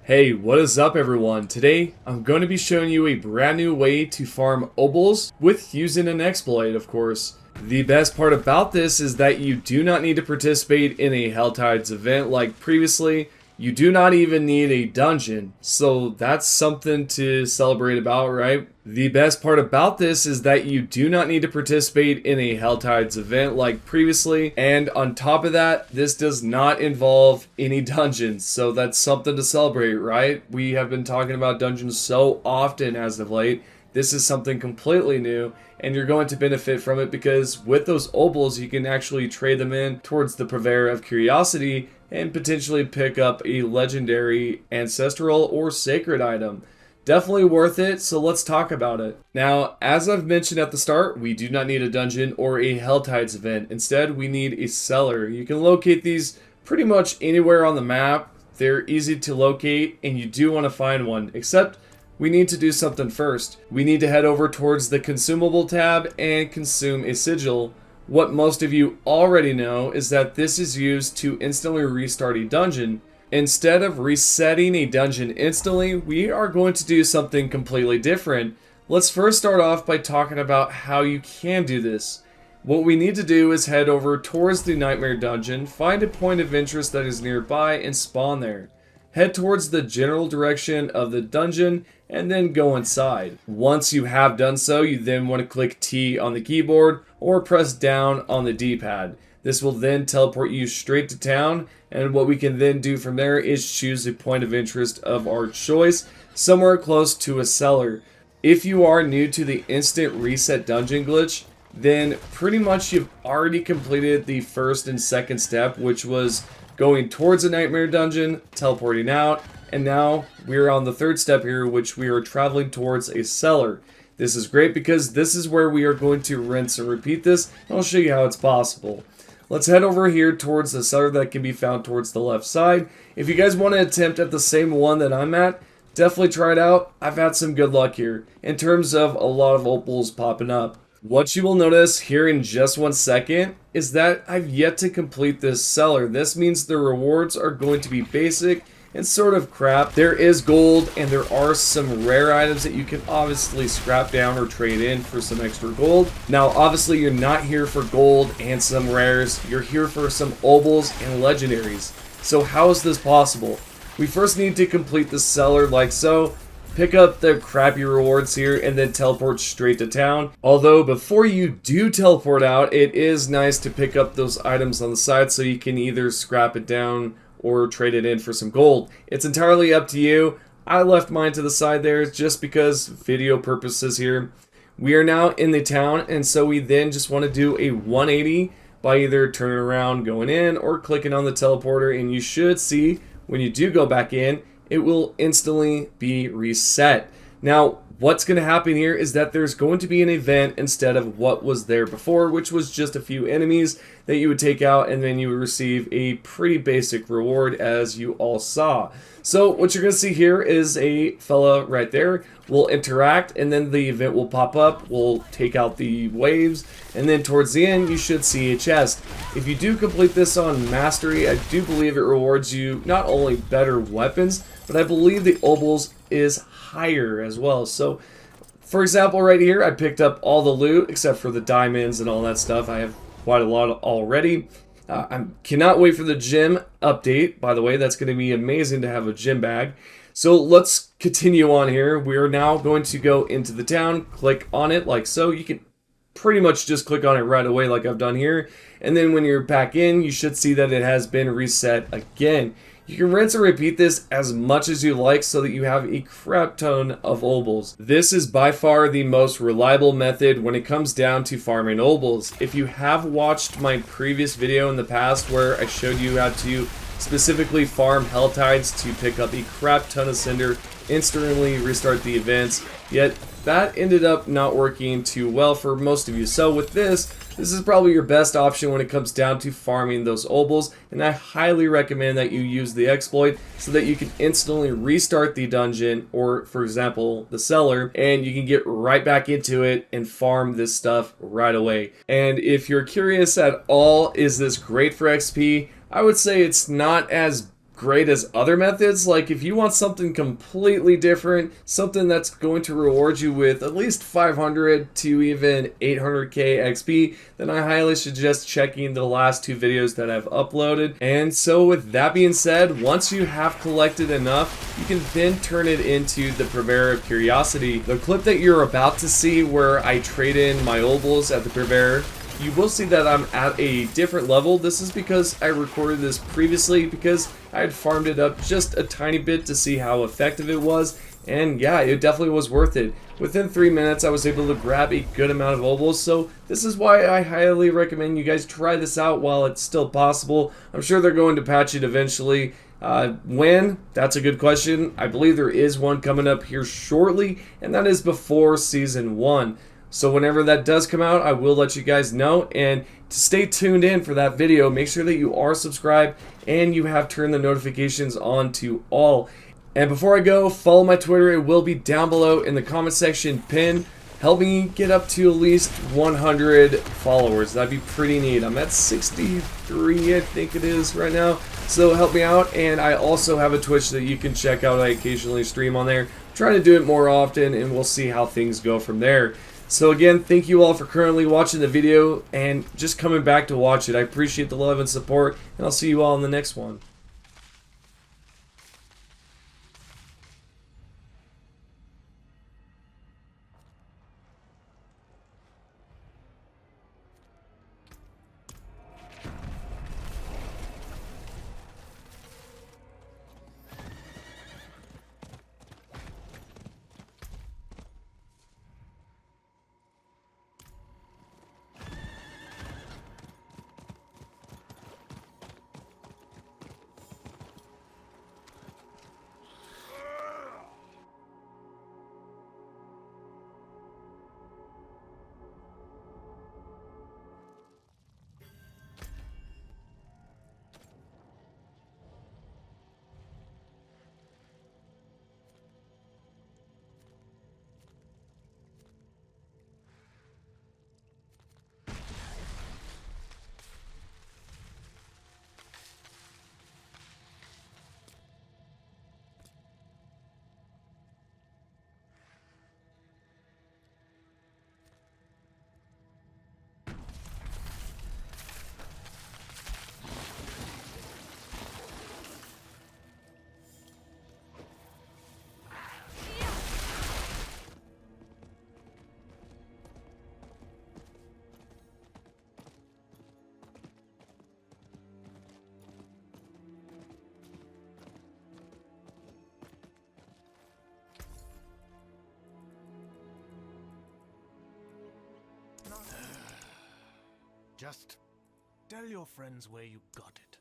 Hey, what is up everyone? Today, I'm going to be showing you a brand new way to farm opals with using an exploit, of course. The best part about this is that you do not need to participate in a Helltides event like previously. You do not even need a dungeon, so that's something to celebrate about, right? The best part about this is that you do not need to participate in a Helltides event like previously, and on top of that, this does not involve any dungeons, so that's something to celebrate, right? We have been talking about dungeons so often as of late. This is something completely new, and you're going to benefit from it because with those opals, you can actually trade them in towards the Purveyor of Curiosity and potentially pick up a legendary, ancestral, or sacred item. Definitely worth it, so let's talk about it. Now, as I've mentioned at the start, we do not need a dungeon or a Helltides event. Instead, we need a cellar. You can locate these pretty much anywhere on the map. They're easy to locate, and you do want to find one, except we need to do something first. We need to head over towards the consumable tab and consume a sigil. What most of you already know is that this is used to instantly restart a dungeon. Instead of resetting a dungeon instantly, we are going to do something completely different. Let's first start off by talking about how you can do this. What we need to do is head over towards the Nightmare Dungeon, find a point of interest that is nearby, and spawn there. Head towards the general direction of the dungeon and then go inside. Once you have done so, you then want to click T on the keyboard or press down on the D-pad. This will then teleport you straight to town, and what we can then do from there is choose a point of interest of our choice, somewhere close to a cellar. If you are new to the instant reset dungeon glitch, then pretty much you've already completed the first and second step, which was going towards a Nightmare Dungeon, teleporting out, and now we're on the third step here, which we are traveling towards a cellar. This is great because this is where we are going to rinse and repeat this, and I'll show you how it's possible. Let's head over here towards the cellar that can be found towards the left side. If you guys want to attempt at the same one that I'm at, definitely try it out. I've had some good luck here in terms of a lot of opals popping up. What you will notice here in just 1 second is that I've yet to complete this cellar. This means the rewards are going to be basic and sort of crap. There is gold and there are some rare items that you can obviously scrap down or trade in for some extra gold. Now obviously you're not here for gold and some rares, you're here for some opals and legendaries. So how is this possible? We first need to complete the cellar like so. Pick up the crappy rewards here and then teleport straight to town. Although before you do teleport out, it is nice to pick up those items on the side so you can either scrap it down or trade it in for some gold. It's entirely up to you. I left mine to the side there just because video purposes here. We are now in the town, and so we then just want to do a 180 by either turning around, going in, or clicking on the teleporter, and you should see when you do go back in, it will instantly be reset. Now, what's going to happen here is that there's going to be an event instead of what was there before, which was just a few enemies that you would take out and then you would receive a pretty basic reward as you all saw. So what you're going to see here is a fella right there. We'll interact and then the event will pop up. We'll take out the waves and then towards the end you should see a chest. If you do complete this on Mastery, I do believe it rewards you not only better weapons, but I believe the opals is higher as well. So for example right here, I picked up all the loot except for the diamonds and all that stuff. I have quite a lot already. I cannot wait for the gym update. By the way, that's going to be amazing to have a gym bag. So let's continue on here. We're now going to go into the town, click on it like so. You can pretty much just click on it right away like I've done here. And then when you're back in, you should see that it has been reset again. You can rinse and repeat this as much as you like so that you have a crap ton of opals. This is by far the most reliable method when it comes down to farming opals. If you have watched my previous video in the past where I showed you how to specifically farm Helltides to pick up a crap ton of cinder, instantly restart the events, yet that ended up not working too well for most of you. So with this is probably your best option when it comes down to farming those opals, and I highly recommend that you use the exploit so that you can instantly restart the dungeon or, for example, the cellar, and you can get right back into it and farm this stuff right away. And if you're curious at all, is this great for XP? I would say it's not as great as other methods. Like if you want something completely different, something that's going to reward you with at least 500 to even 800k XP, then I highly suggest checking the last two videos that I've uploaded. And so with that being said, once you have collected enough, you can then turn it into the Purveyor of Curiosity. The clip that you're about to see where I trade in my opals at the Purveyor, you will see that I'm at a different level. This is because I recorded this previously because I had farmed it up just a tiny bit to see how effective it was. And yeah, it definitely was worth it. Within 3 minutes, I was able to grab a good amount of opals, so this is why I highly recommend you guys try this out while it's still possible. I'm sure they're going to patch it eventually. When? That's a good question. I believe there is one coming up here shortly, and that is before Season 1. So whenever that does come out, I will let you guys know. And to stay tuned in for that video, make sure that you are subscribed and you have turned the notifications on to all. And before I go, follow my Twitter. It will be down below in the comment section pinned. Help me get up to at least 100 followers. That'd be pretty neat. I'm at 63, I think it is right now. So help me out. And I also have a Twitch that you can check out. I occasionally stream on there. I'm trying to do it more often, and we'll see how things go from there. So again, thank you all for currently watching the video and just coming back to watch it. I appreciate the love and support, and I'll see you all in the next one. Just tell your friends where you got it.